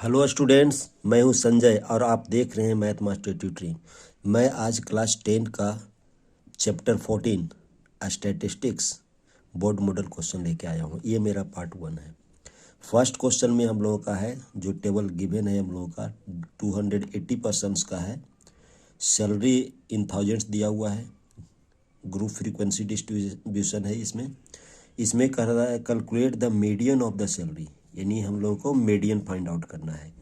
Hello students, मैं हूं संजय और आप देख रहे हैं मैथ मास्टर ट्यूटरिंग। मैं आज क्लास 10 का chapter 14 statistics board model question लेके आया हूं। ये मेरा पार्ट 1 है। फर्स्ट क्वेश्चन में हम लोगों का है, जो टेबल गिवन है हम लोगों का 280 पर्सन्स का है। सैलरी इन थाउजेंड्स दिया हुआ है। ग्रुप फ्रीक्वेंसी डिस्ट्रीब्यूशन है। इसमें कह रहा है calculate the median of the salary, यानी हम लोगों को मीडियन फाइंड आउट करना है।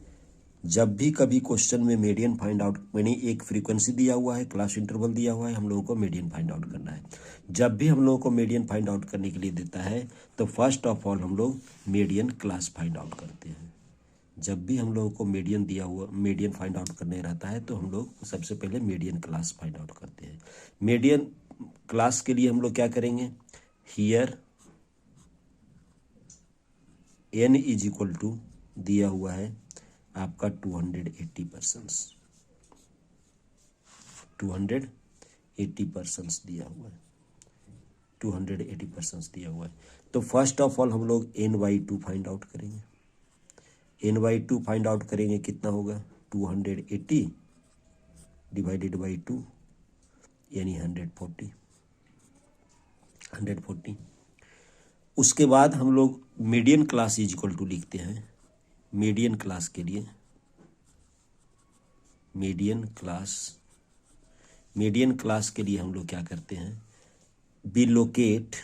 जब भी कभी क्वेश्चन में मीडियन फाइंड आउट, यानी एक फ्रीक्वेंसी दिया हुआ है, क्लास इंटरवल दिया हुआ है, हम लोगों को मीडियन फाइंड आउट करना है। जब भी हम लोगों को मीडियन फाइंड आउट करने के लिए देता है तो फर्स्ट ऑफ ऑल हम लोग मीडियन क्लास फाइंड आउट करते हैं। जब भी हम लोगों को मीडियन दिया हुआ, मीडियन फाइंड आउट करने रहता है तो हम लोग सबसे पहले मीडियन क्लास फाइंड आउट करते हैं। मीडियन क्लास के लिए हम लोग क्या करेंगे, here n is equal to दिया हुआ है आपका 280 पर्सन्स, 280 पर्सन्स दिया हुआ है, 280 पर्सन्स दिया हुआ है। तो फर्स्ट ऑफ ऑल हम लोग n/2 फाइंड आउट करेंगे। n/2 फाइंड आउट करेंगे, कितना होगा 280 डिवाइडेड बाई 2 यानी 140। उसके बाद हम लोग median class is equal to लिखते हैं। मीडियन क्लास के लिए मीडियन क्लास के लिए हम लोग क्या करते हैं, be locate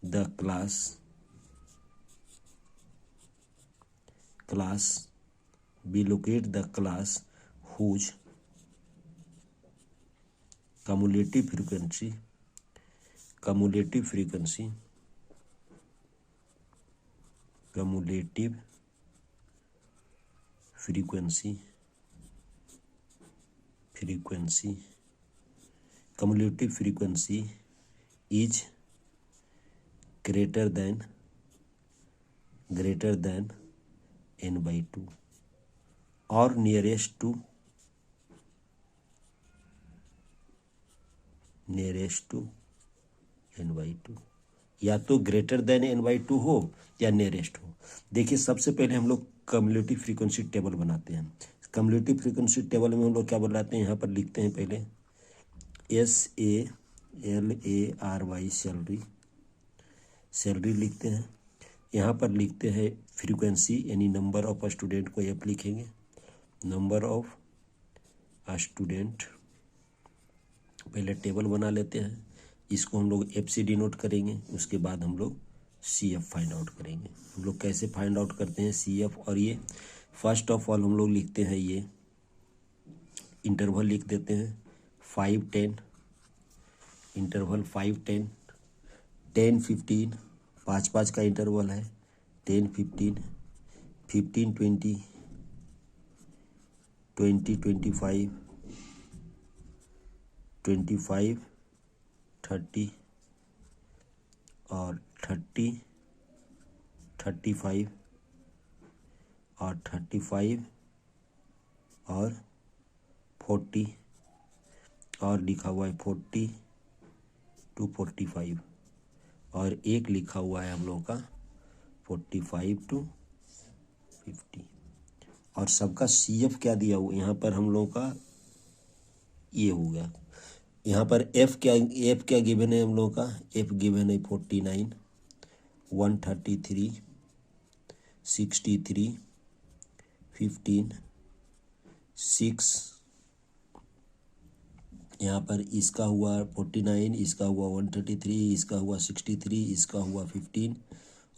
the class be locate the class whose cumulative frequency is greater than n/2 और nearest to n/2, या तो ग्रेटर देन n/2 हो या नियरेस्ट हो। देखिए, सबसे पहले हम लोग कम्युलेटिव फ्रीक्वेंसी टेबल बनाते हैं। कम्युलेटिव फ्रीक्वेंसी टेबल में हम लोग क्या बनाते हैं, यहाँ पर लिखते हैं पहले SALARY सैलरी लिखते हैं। यहाँ पर लिखते हैं फ्रीक्वेंसी, यानी नंबर ऑफ स्टूडेंट को F लिखेंगे, नंबर ऑफ स्टूडेंट। पहले टेबल बना लेते हैं, इसको हम लोग F से डिनोट करेंगे। उसके बाद हम लोग CF फाइंड आउट करेंगे। हम लोग कैसे फाइंड आउट करते हैं CF, और ये फर्स्ट ऑफ ऑल हम लोग लिखते हैं, ये इंटरवल लिख देते हैं 5-10, इंटरवल 5-10, 10-15, 5-5 का इंटरवल है, 10-15, 15-20, 20-25, 25-30 और 30-35 और 35 और 40 और लिखा हुआ है 40-45 और एक लिखा हुआ है हम लोगों का 45-50। और सबका CF क्या दिया हुआ, यहाँ पर हम लोगों का ये हो गया। यहाँ पर F क्या गिवन है हम लोगों का, F गिवन है 49, 133, 63, 15, 6। यहाँ पर इसका हुआ 49, इसका हुआ 133, इसका हुआ 63, इसका हुआ 15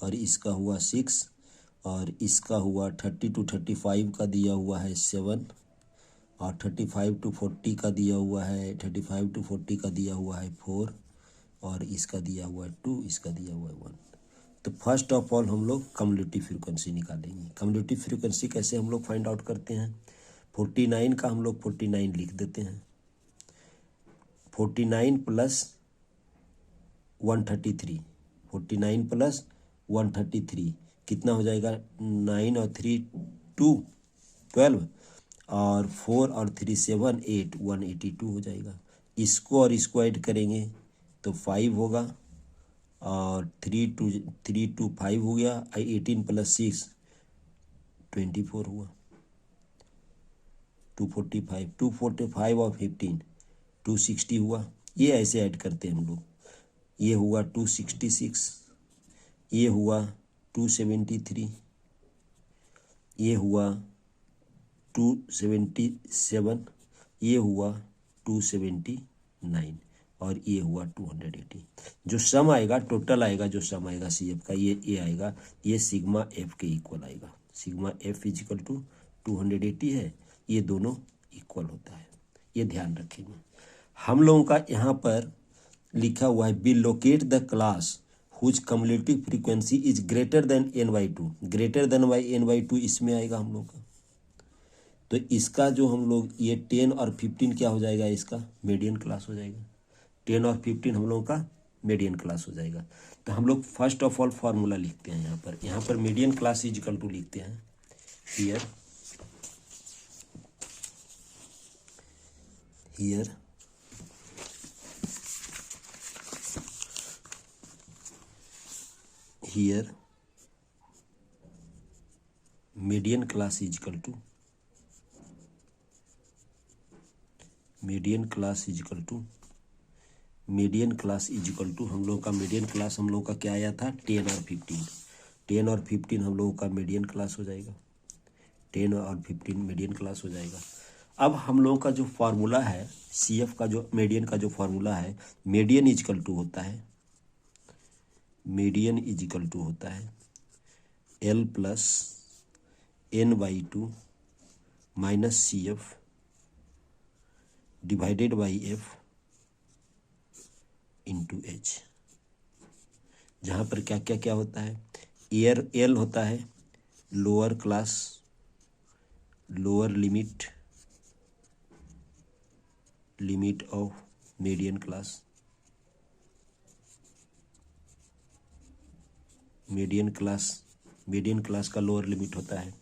और इसका हुआ 6 और इसका हुआ 30-35 का दिया हुआ है 7 और 35-40 का दिया हुआ है, 35-40 का दिया हुआ है 4 और इसका दिया हुआ है 2, इसका दिया हुआ है 1। तो फर्स्ट ऑफ ऑल हम लोग कम्युलेटिव फ्रीक्वेंसी निकालेंगे। कम्युलेटिव फ्रीक्वेंसी कैसे हम लोग फाइंड आउट करते हैं, 49 का हम लोग 49 लिख देते हैं, 49 प्लस 133, 49 प्लस 133 कितना हो जाएगा, 9 और 3 2 12 और 4 और 3 7 8 182 हो जाएगा। इसको और इसको ऐड करेंगे तो 5 होगा और 3 2 हो गया, 18 + 6 24 हुआ, 245 और 15 260 हुआ। ये ऐसे ऐड करते हैं हम लोग। ये हुआ 266, ये हुआ 273, ये हुआ 277, ये हुआ 279 और ये हुआ 280। जो सम आएगा, टोटल आएगा, जो सम आएगा सी एफ का, ये आएगा, ये सिग्मा एफ के इक्वल आएगा। सिग्मा एफ इजिकल टू 280 है, ये दोनों इक्वल होता है, ये ध्यान रखेंगे। हम लोगों का यहाँ पर लिखा हुआ है be locate the class whose cumulative frequency is greater than n/2। Greater than n/2 इसमें आएगा हम लोग का। तो इसका जो हम लोग ये 10 और 15 क्या हो जाएगा, इसका मीडियन क्लास हो जाएगा। 10 और 15 हम लोगों का मीडियन क्लास हो जाएगा। तो हम लोग फर्स्ट ऑफ ऑल फार्मूला लिखते हैं यहाँ पर मीडियन क्लास इजिकल टू लिखते हैं here median class is equal to हम लोग का मीडियन क्लास हम लोग का क्या आया था, 10 और 15। 10 और 15 हम लोगों का मीडियन क्लास हो जाएगा। 10 और 15 मीडियन क्लास हो जाएगा। अब हम लोगों का जो फार्मूला है सी एफ का, जो मीडियन का जो फार्मूला है, मीडियन इजिकल टू होता है L + n/2 minus c f divided by f into h. जहाँ पर क्या क्या क्या होता है, एल होता है lower class, lower limit of median class, median class का लोअर लिमिट होता है।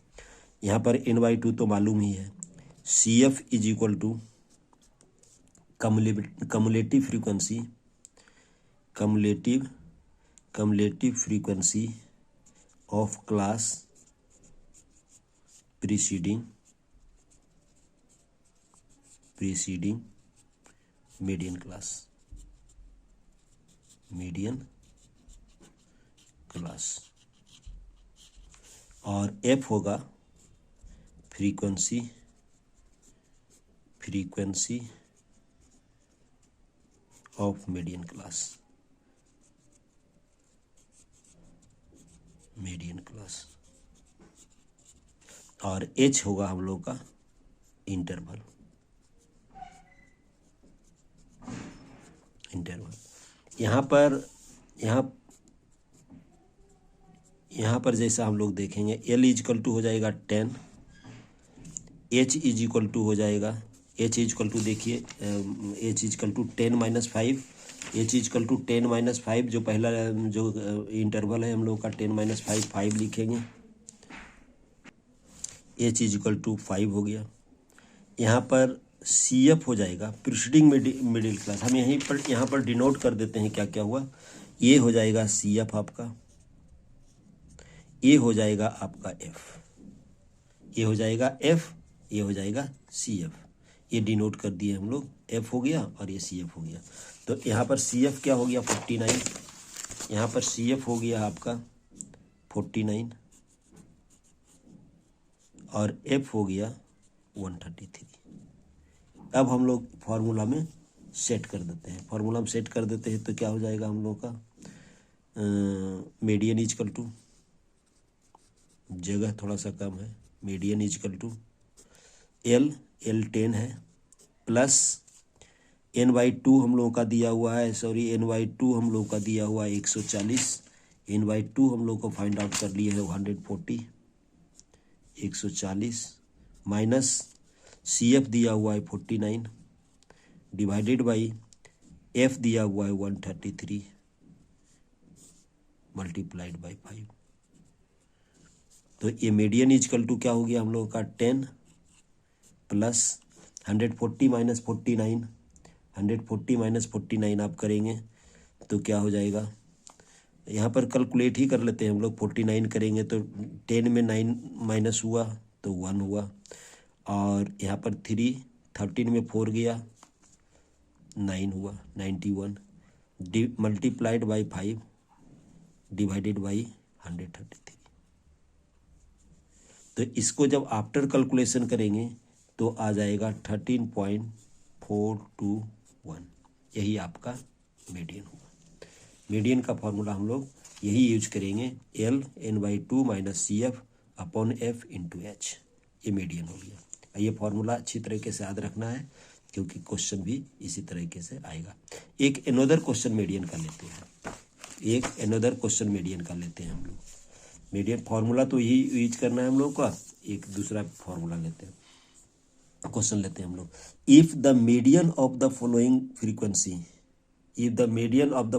यहाँ पर n/2 तो मालूम ही है। C f is equal to cumulative frequency of class preceding median class, और एफ होगा फ्रीक्वेंसी ऑफ मीडियन क्लास, और एच होगा हम लोग का इंटरवल। यहाँ पर जैसा हम लोग देखेंगे एल इजिकल टू हो जाएगा 10, एच इजिकल टू हो जाएगा, एच इजिकल टू देखिए, h equal to 10 - 5, h equal to 10 - 5 जो पहला जो इंटरवल है हम लोग का 10 - 5 लिखेंगे। एच इजिकल टू 5 हो गया। यहाँ पर सी एफ हो जाएगा प्रीसीडिंग मिडिल क्लास। हम यहाँ पर डिनोट कर देते हैं क्या क्या हुआ। ये हो जाएगा सी एफ आपका, ये हो जाएगा आपका एफ, ये हो जाएगा एफ, ये हो जाएगा सी एफ। ये डिनोट कर दिए हम लोग, एफ हो गया और ये सी एफ हो गया। तो यहाँ पर सी एफ क्या हो गया 49, यहाँ पर सी एफ हो गया आपका 49 और एफ हो गया 133। अब हम लोग फार्मूला में सेट कर देते हैं, तो क्या हो जाएगा हम लोग का मीडियन इजिकल टू, जगह थोड़ा सा कम है, मीडियन इजिकल टू एल 10 है प्लस n/2 हम लोगों का दिया हुआ है, n/2 हम लोगों का दिया हुआ है 140, n/2 हम लोग को फाइंड आउट कर लिए है 140, 140 माइनस सी एफ दिया हुआ है 49 डिवाइडेड बाई एफ दिया हुआ है 133 मल्टीप्लाइड बाई 5। तो ये मीडियन इजिकल टू क्या हो गया हम लोगों का 10 प्लस 140 - 49, 140 - 49 आप करेंगे तो क्या हो जाएगा यहाँ पर कैलकुलेट ही कर लेते हैं हम लोग। 49 करेंगे तो 10 में 9 माइनस हुआ तो 1 हुआ, और यहाँ पर 13 में 4 गया 9 हुआ 91, मल्टीप्लाइड बाई 5 डिवाइडेड बाई 133। तो इसको जब आफ्टर कैलकुलेशन करेंगे तो आ जाएगा 13.421। यही आपका मीडियन हुआ। मीडियन का फॉर्मूला हम लोग यही यूज करेंगे, LN/2 minus CF upon F into H। ये मीडियन हो गया। ये फॉर्मूला अच्छी तरीके से याद रखना है, क्योंकि क्वेश्चन भी इसी तरीके से आएगा। एक एनोदर क्वेश्चन मीडियन का लेते हैं, हम लोग। मीडियन फार्मूला तो यही यूज करना है हम लोग का। एक दूसरा फार्मूला लेते हैं, क्वेश्चन लेते हैं हम लोग। If the median of the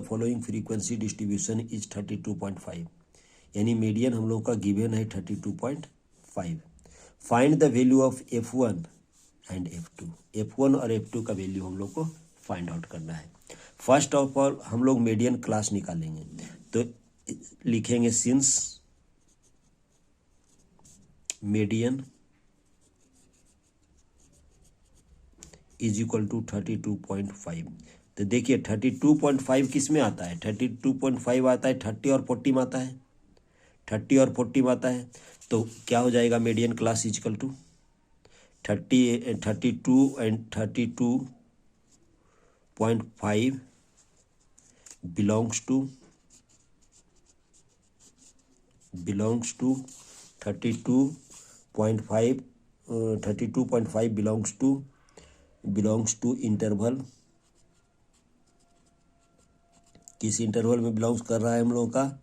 following frequency distribution is 32.5, यानी मीडियन हम लोग का गिवन है 32.5। Find the value of F1 and F2। F1 और F2 का वैल्यू हम लोग को फाइंड आउट करना है। फर्स्ट ऑफ ऑल हम लोग मीडियन क्लास निकालेंगे, तो लिखेंगे since median is equal to 32.5। तो देखिए 32.5 किस में आता है? 32.5 आता है 30 और 40 में आता है, 30 और 40 में आता है। तो क्या हो जाएगा? Median class is equal to 32 and 32.5 belongs to 32.5 belongs to interval. किस इंटरवल में बिलोंग्स कर रहा है हम लोगों का?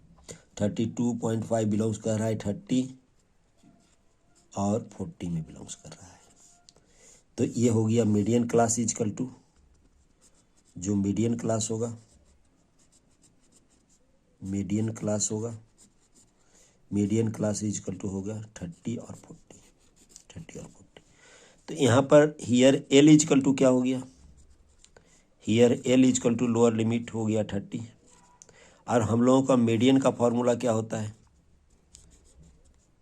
32.5 बिलोंग्स कर रहा है 30 और 40 में बिलोंग्स कर रहा है। तो ये हो गया मीडियन क्लास इजकल टू, जो मीडियन क्लास होगा, मीडियन क्लास इजकल टू होगा 30 और 40। तो यहाँ पर हियर एल इजकल टू क्या हो गया? Here l equal to lower limit हो गया 30, और हम लोगों का मीडियन का फॉर्मूला क्या होता है?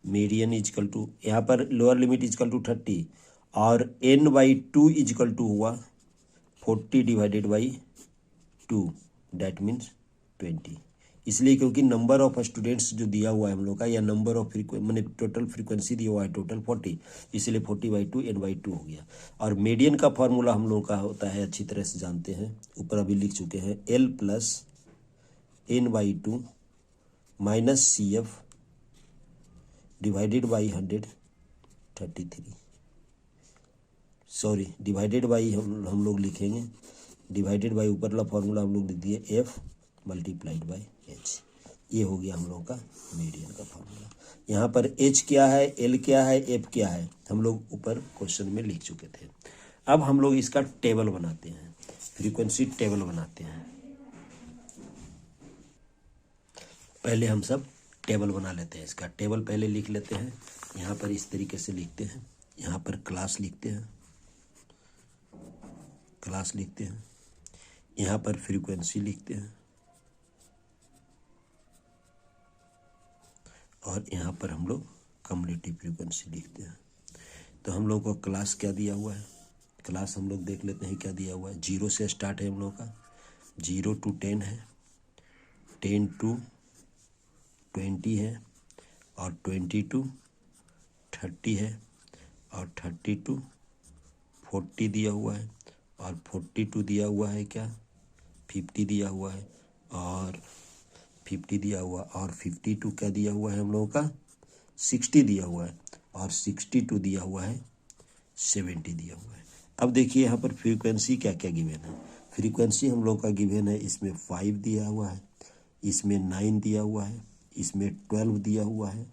मीडियन इजकल टू, यहाँ पर लोअर लिमिट इजकल टू 30 और n/2 इजकल टू हुआ 40 डिवाइडेड बाई 2, डैट मीन्स 20। इसलिए क्योंकि नंबर ऑफ स्टूडेंट्स जो दिया हुआ है हम लोग का, या नंबर ऑफ मैंने टोटल फ्रीक्वेंसी दिया हुआ है टोटल 40, इसलिए 40/2 n/2 हो गया। और मीडियन का फॉर्मूला हम लोग का होता है, अच्छी तरह से जानते हैं, ऊपर अभी लिख चुके हैं, L plus n/2 minus CF divided by 133। Sorry, divided by हम लोग लिखेंगे, डिवाइडेड बाई ऊपर वाला फॉर्मूला हम लोग लिख दिए F मल्टीप्लाइड बाई H। ये हो गया हम लोगों का मीडियन का फॉर्मूला। यहाँ पर H क्या है, L क्या है, F क्या है, हम लोग ऊपर क्वेश्चन में लिख चुके थे। अब हम लोग इसका टेबल बनाते हैं, फ्रीक्वेंसी टेबल बनाते हैं। पहले हम सब टेबल बना लेते हैं। इसका टेबल पहले लिख लेते हैं। यहाँ पर इस तरीके से लिखते हैं, यहाँ पर क्लास लिखते हैं, यहाँ पर फ्रीक्वेंसी लिखते हैं, और यहाँ पर हम लोग कम्युनिटी फ्रीक्वेंसी लिखते हैं। तो हम लोग को क्लास क्या दिया हुआ है? क्लास हम लोग देख लेते हैं क्या दिया हुआ है। 0 से स्टार्ट है हम लोग का, 0 to 10 है, 10 to 20 है, और 20 to 30 है, और 30 to 40 दिया हुआ है, और 42 दिया हुआ है क्या, 50 दिया हुआ है, और 50 दिया हुआ, और 52 क्या दिया हुआ है हम लोगों का, 60 दिया हुआ है, और 62 दिया हुआ है, 70 दिया हुआ है। अब देखिए यहाँ पर फ्रीक्वेंसी क्या क्या गिवन है। फ्रीक्वेंसी हम लोग का गिवन है, इसमें 5 दिया हुआ है, इसमें 9 दिया हुआ है, इसमें 12 दिया हुआ है,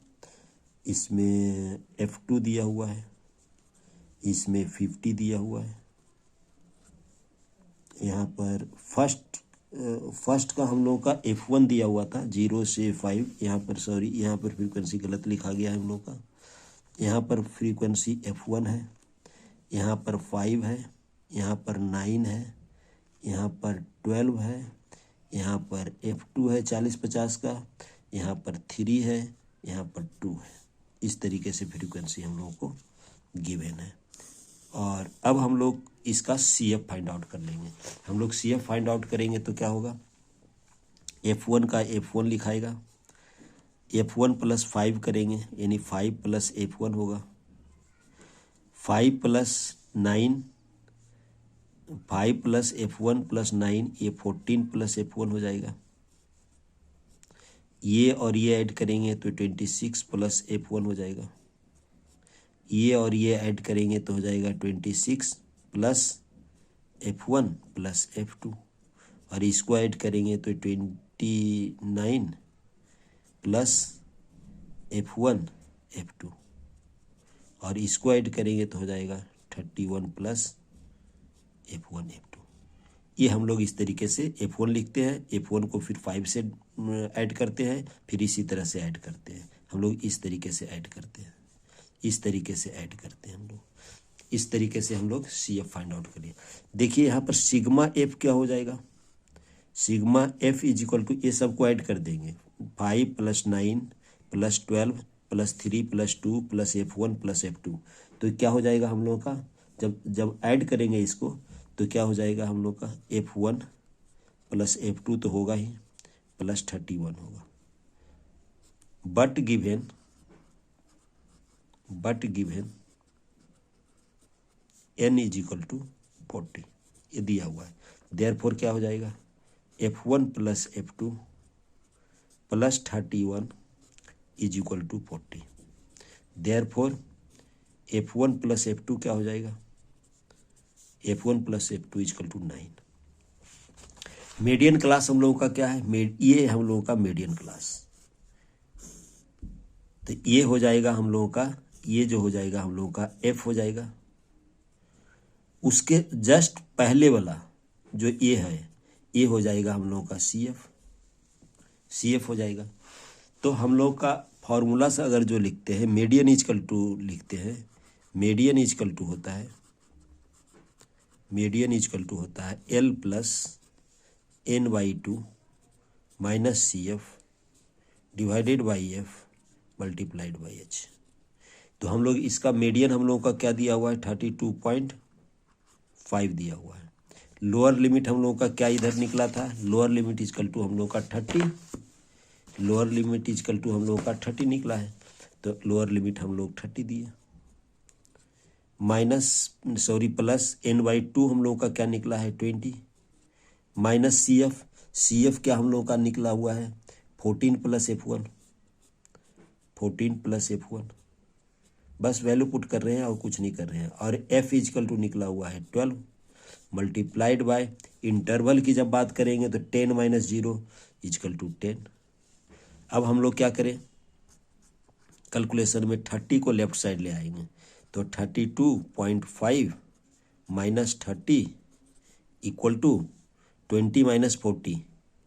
इसमें F2 दिया हुआ है, इसमें 50 दिया हुआ है। यहाँ पर फर्स्ट का हम लोग का F1 दिया हुआ था 0 से 5। यहाँ पर सॉरी, यहाँ पर फ्रीक्वेंसी गलत लिखा गया है हम लोग का। यहाँ पर फ्रीक्वेंसी F1 है, यहाँ पर 5 है, यहाँ पर 9 है, यहाँ पर 12 है, यहाँ पर F2 है 40-50 का, यहाँ पर 3 है, यहाँ पर 2 है। इस तरीके से फ्रीक्वेंसी हम लोगों को गिवन है। और अब हम लोग इसका CF फाइंड आउट कर लेंगे। हम लोग CF फाइंड आउट करेंगे तो क्या होगा, F1 का F1 लिखाएगा, F1 + 5 करेंगे यानी 5 + F1 होगा, 5 + 9, 5 + F1 + 9 ये 14 + F1 हो जाएगा। ये और ये ऐड करेंगे तो 26 + F1 हो जाएगा। ये और ये ऐड करेंगे तो हो जाएगा 26 + F1 + F2, और इसको ऐड करेंगे तो 29 + F1 F2, और इसको ऐड करेंगे तो हो जाएगा 31 + F1 F2। ये हम लोग इस तरीके से F1 लिखते हैं, F1 को फिर 5 से ऐड करते हैं, फिर इसी तरह से ऐड करते हैं। हम लोग इस तरीके से ऐड करते हैं, इस तरीके से ऐड करते हैं हम लोग। इस तरीके से हम लोग CF फाइंड आउट करिए। देखिए यहाँ पर सिग्मा F क्या हो जाएगा, सिग्मा F = ये सबको ऐड कर देंगे, 5 + 9 + 12 + 3 + 2 + F1 + F2। तो क्या हो जाएगा हम लोगों का, जब ऐड करेंगे इसको तो क्या हो जाएगा हम लोग का, F1 + F2 तो होगा ही, +31 होगा। बट गिवन n = 40 ये दिया हुआ है। देयरफॉर क्या हो जाएगा, F1 + F2 + 31 = 40। Therefore F1 + F2 क्या हो जाएगा, F1 + F2 = 9। मीडियन क्लास हम लोगों का क्या है, ये हम लोगों का मीडियन क्लास। तो ये हो जाएगा हम लोगों का, ये जो हो जाएगा हम लोगों का F हो जाएगा। उसके जस्ट पहले वाला जो ये है, ये हो जाएगा हम लोगों का CF हो जाएगा। तो हम लोग का फॉर्मूला से अगर जो लिखते हैं, मीडियन = लिखते हैं, मीडियन = होता है, मीडियन = होता है L + n/2 - CF / F × H। तो हम लोग इसका मीडियन हम लोगों का क्या दिया हुआ है, 32.5 दिया हुआ है। लोअर लिमिट हम लोगों का क्या इधर निकला था, लोअर लिमिट = हम लोग का 30, लोअर लिमिट = हम लोगों का 30 निकला है। तो लोअर लिमिट हम लोग 30 दिए, प्लस n/2 हम लोगों का क्या निकला है 20, माइनस CF क्या हम लोगों का निकला हुआ है 14 + F1, 14 + F1। बस वैल्यू पुट कर रहे हैं और कुछ नहीं कर रहे हैं। और F = निकला हुआ है 12 मल्टीप्लाइड बाय, इंटरवल की जब बात करेंगे तो 10 - 0 = 10। अब हम लोग क्या करें, कैलकुलेशन में 30 को लेफ्ट साइड ले आएंगे तो 32.5 - 30 = 20 -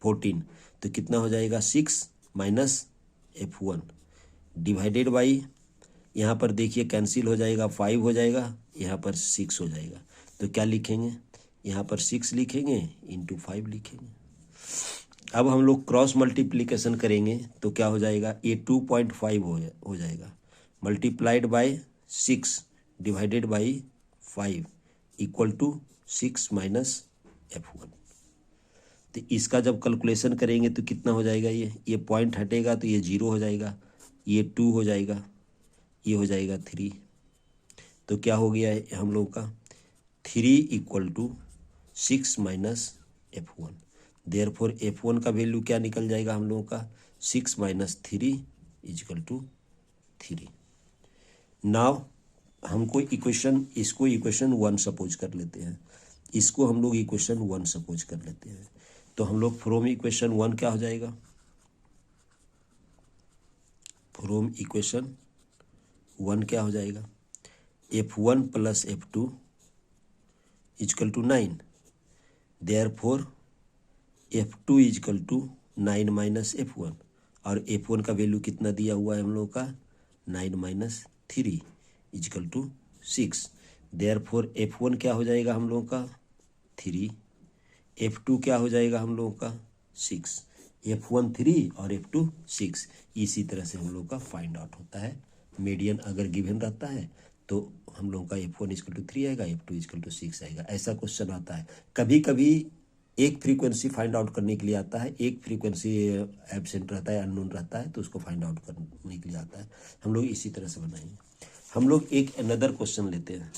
14, तो कितना हो जाएगा 6 - F1 डिवाइडेड बाई, यहाँ पर देखिए कैंसिल हो जाएगा, 5 हो जाएगा, यहाँ पर 6 हो जाएगा। तो क्या लिखेंगे, यहाँ पर 6 लिखेंगे × 5 लिखेंगे। अब हम लोग क्रॉस मल्टीप्लिकेशन करेंगे तो क्या हो जाएगा, ये 2.5 हो जाएगा, multiplied by 6 divided by 5 = 6 - F1। तो इसका जब कैलकुलेशन करेंगे तो कितना हो जाएगा, ये पॉइंट हटेगा तो ये 0 हो जाएगा, ये 2 हो जाएगा, ये हो जाएगा 3। तो क्या हो गया है हम लोग का 3 = 6 - F1। देयरफॉर F1 का वैल्यू क्या निकल जाएगा हम लोगों का 6 - 3 = 3। नाउ हमको इसको इक्वेशन 1 सपोज कर लेते हैं, इसको हम लोग इक्वेशन 1 सपोज कर लेते हैं। तो हम लोग फ्रॉम इक्वेशन 1 क्या हो जाएगा, फ्रॉम इक्वेशन 1 क्या हो जाएगा, F1 + F2 = 9। Therefore F2 = 9 - F1, और F1 का वैल्यू कितना दिया हुआ है हम लोग का 9 - 3 = 6। देयरफॉर F1 क्या हो जाएगा हम लोग का 3, F2 क्या हो जाएगा हम लोगों का 6, F1 3 और F2 6। इसी तरह से हम लोग का फाइंड आउट होता है। मीडियन अगर गिवन रहता है तो हम लोग का F1 = 3 आएगा, F2 = 6 आएगा। ऐसा क्वेश्चन आता है। कभी कभी एक फ्रीक्वेंसी फाइंड आउट करने के लिए आता है, एक फ्रीक्वेंसी एब्सेंट रहता है, अननोन रहता है, तो उसको फाइंड आउट करने के लिए आता है। हम लोग इसी तरह से बनाएंगे। हम लोग एक अनदर क्वेश्चन लेते हैं।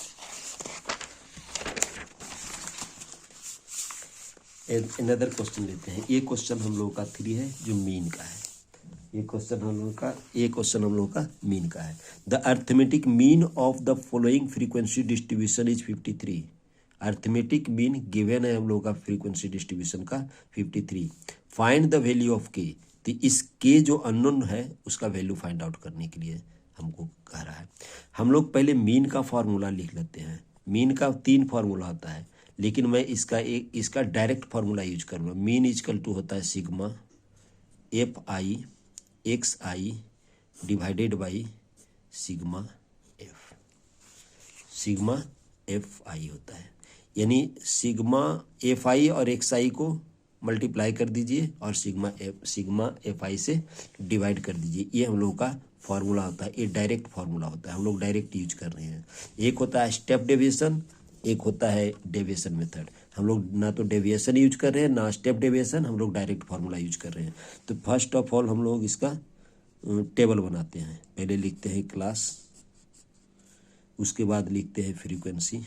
अनदर क्वेश्चन लेते हैं। ये क्वेश्चन हम लोगों का 3 है, जो मीन का है। ये क्वेश्चन हम लोग का मीन का है। The arithmetic mean of the following frequency distribution is 53। Arithmetic mean given है हम लोग का फ्रीक्वेंसी डिस्ट्रीब्यूशन का 53। फाइंड द वैल्यू ऑफ के। तो इस के जो अननोन है उसका वैल्यू फाइंड आउट करने के लिए हमको कह रहा है। हम लोग पहले मीन का फार्मूला लिख लेते हैं। मीन का 3 फार्मूला होता है, लेकिन मैं इसका डायरेक्ट फार्मूला यूज करूँगा। मीन = होता है sigma FI divided by sigma FI होता है। यानी सिग्मा FI और XI को मल्टीप्लाई कर दीजिए और सिग्मा FI से डिवाइड कर दीजिए। ये हम लोगों का फार्मूला होता है। ये डायरेक्ट फार्मूला होता है, हम लोग डायरेक्ट यूज कर रहे हैं। एक होता है स्टेप डेविएशन, एक होता है डेविएशन मेथड। हम लोग ना तो डेविएशन यूज कर रहे हैं ना स्टेप डेविएशन, हम लोग डायरेक्ट फार्मूला यूज कर रहे हैं। तो फर्स्ट ऑफ ऑल हम लोग इसका टेबल बनाते हैं। पहले लिखते हैं क्लास, उसके बाद लिखते हैं फ्रीक्वेंसी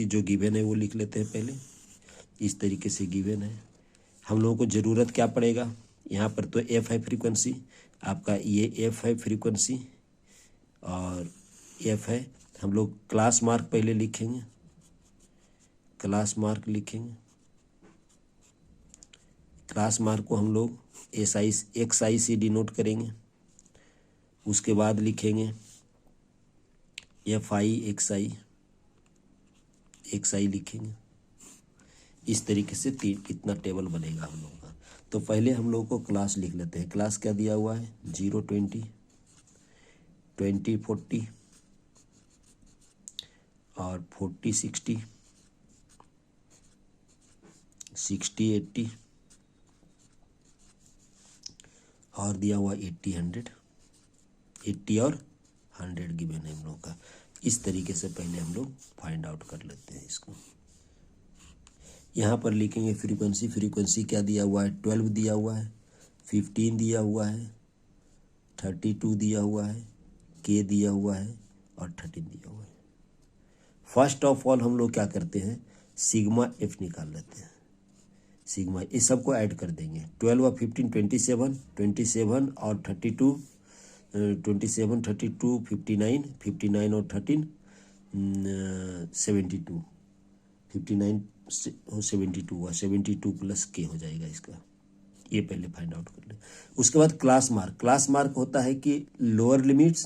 जो गिवन है वो लिख लेते हैं पहले। इस तरीके से गिवन है। हम लोगों को ज़रूरत क्या पड़ेगा, यहाँ पर तो F है फ्रीक्वेंसी आपका, ये F है फ्रीक्वेंसी और F है। हम लोग क्लास मार्क पहले लिखेंगे, क्लास मार्क को हम लोग XI से डिनोट करेंगे। उसके बाद लिखेंगे FI XI लिखेंगे। इस तरीके से इतना टेबल बनेगा हम लोगों का। तो पहले हम लोग को क्लास लिख लेते हैं। क्लास क्या दिया हुआ है, 0 20 20 40 और 40 60 60 80 और दिया हुआ 80 100 80 और 100 गिवन है हम लोग का। इस तरीके से पहले हम लोग फाइंड आउट कर लेते हैं इसको। यहाँ पर लिखेंगे फ्रीक्वेंसी क्या दिया हुआ है, 12 दिया हुआ है, 15 दिया हुआ है, 32 दिया हुआ है, के दिया हुआ है और 13 दिया हुआ है। फर्स्ट ऑफ ऑल हम लोग क्या करते हैं, सिग्मा F निकाल लेते हैं। सिग्मा इस सबको ऐड कर देंगे। 12 और 15 27 और 32 27 32 59 और 13 72 59 72 हुआ। 72 प्लस के हो जाएगा इसका। ये पहले फाइंड आउट कर ले। उसके बाद क्लास मार्क होता है कि लोअर लिमिट्स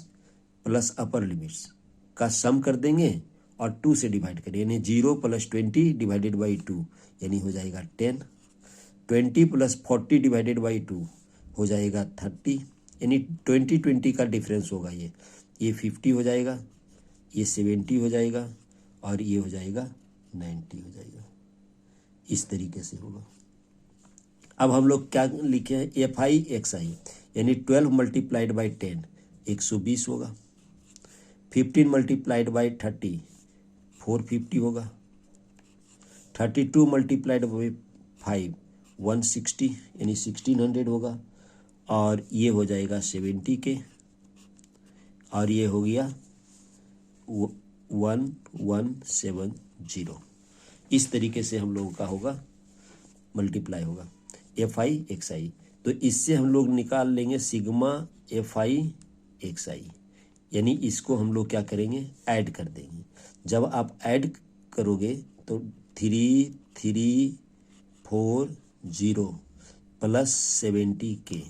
प्लस अपर लिमिट्स का सम कर देंगे और 2 से डिवाइड करें, यानी 0 + 20 डिवाइडेड बाई 2 यानी हो जाएगा 10। 20 + 40 डिवाइडेड बाई 2 हो जाएगा 30, यानी 20 का डिफरेंस होगा। ये 50 हो जाएगा, ये 70 हो जाएगा और ये हो जाएगा 90 हो जाएगा। इस तरीके से होगा। अब हम लोग क्या लिखे हैं, FI XI यानी 12 × 10 120 होगा। 15 × 30 450 होगा। 32 × 5 160 यानी 1600 होगा और ये हो जाएगा 70 के और ये हो गया 1170। इस तरीके से हम लोगों का होगा मल्टीप्लाई होगा FI XI। तो इससे हम लोग निकाल लेंगे सिग्मा FI XI, यानी इसको हम लोग क्या करेंगे, ऐड कर देंगे। जब आप ऐड करोगे तो 3340 प्लस 70 के,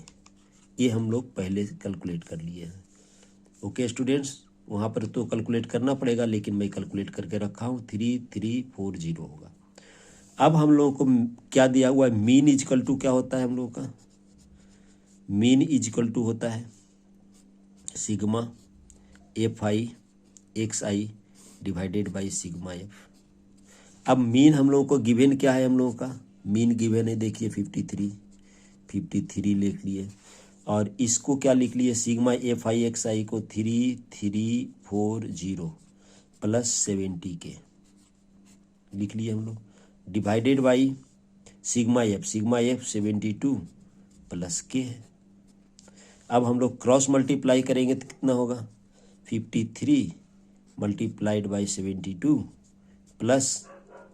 ये हम लोग पहले कैलकुलेट कर लिए हैं। ओके स्टूडेंट्स, वहाँ पर तो कैलकुलेट करना पड़ेगा, लेकिन मैं कैलकुलेट करके रखा हूँ। 3340 होगा। अब हम लोगों को क्या दिया हुआ है, मीन = क्या होता है हम लोगों का, मीन = होता है sigma FI XI divided by sigma F। अब मीन हम लोगों को गिवन क्या है, हम लोगों का मीन गिवन है, देखिए 53 लिख लिए। और इसको क्या लिख लिए, सिग्मा एफ आई एक्स आई को 3340 प्लस 70 के लिख लिए हम लोग, divided by sigma F 72 plus के है। अब हम लोग क्रॉस मल्टीप्लाई करेंगे तो कितना होगा, 53 मल्टीप्लाइड बाई 72 प्लस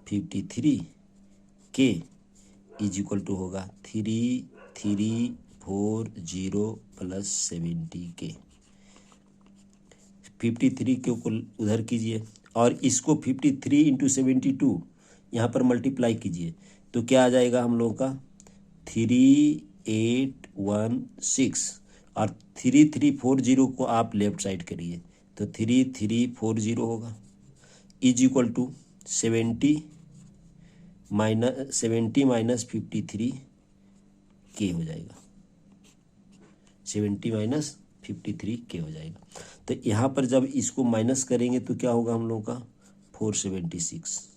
53 के इज इक्वल टू होगा 3340 प्लस 70 के। 53 के उधर कीजिए और इसको 53 इंटू 72 यहाँ पर मल्टीप्लाई कीजिए तो क्या आ जाएगा हम लोगों का 3816 और 3340 को आप लेफ्ट साइड करिए तो 3340 होगा इज इक्वल टू 70 माइनस 53 के हो जाएगा, 70 माइनस 53 के हो जाएगा। तो यहाँ पर जब इसको माइनस करेंगे तो क्या होगा हम लोगों का 476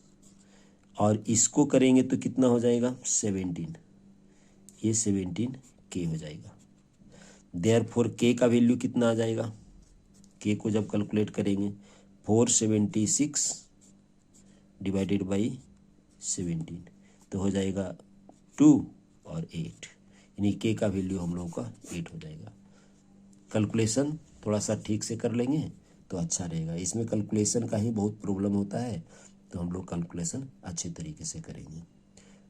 और इसको करेंगे तो कितना हो जाएगा 17, ये 17 के हो जाएगा। देयरफॉर के का वैल्यू कितना आ जाएगा, के को जब कैलकुलेट करेंगे 476 डिवाइडेड बाई 17 तो हो जाएगा 2 और 8, यानी के का वैल्यू हम लोगों का 8 हो जाएगा। कैलकुलेशन थोड़ा सा ठीक से कर लेंगे तो अच्छा रहेगा, इसमें कैलकुलेशन का ही बहुत प्रॉब्लम होता है, तो हम लोग कैलकुलेशन अच्छे तरीके से करेंगे।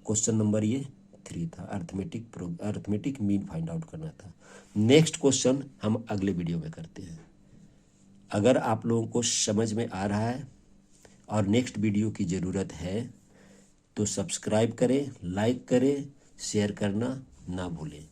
क्वेश्चन नंबर ये 3 था, अर्थमेटिक मीन फाइंड आउट करना था। नेक्स्ट क्वेश्चन हम अगले वीडियो में करते हैं। अगर आप लोगों को समझ में आ रहा है और नेक्स्ट वीडियो की ज़रूरत है तो सब्सक्राइब करें, लाइक करें, शेयर करना ना भूलें।